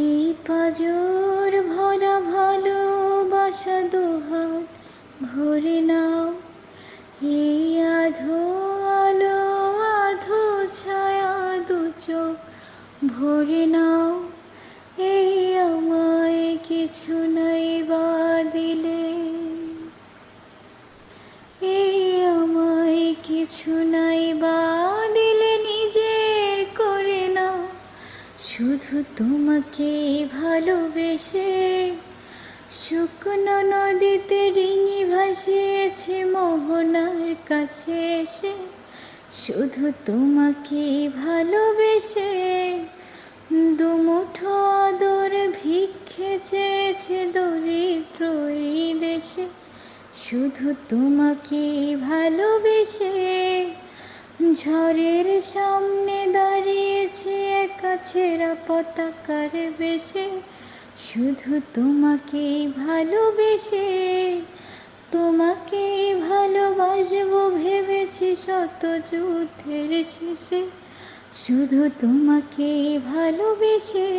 এই পাজর ভরা ভালোবাসা দুহাত ভরে নাও। এই আধো আলো আধো ছায়া দু চোখ ভরে নাও। এই আমায় কিছু নাই বা দিলে, এই আমায় কিছু নাই বা দিলে নিজের করে নাও। শুধু তোমাকে ভালোবেসে শুকনো নদীতে ডিঙি ভাসিয়েছে মোহনার কাছে এসে। শুধু তোমাকে ভালোবেসে দুমুঠো আদর ভিক্ষে চেয়েছে দরিদ্র এই দেশে। শুধু তোমাকে ভালোবেসে ঝড়ের সামনে দাঁড়িয়েছে একা ছেঁড়া পতাকার বেশে। শুধু তোমাকে ভালোবেসে তোমাকে ভালোবাসবো ভেবেছি শত যুদ্ধের শেষে। শুধু তোমাকে ভালোবেসে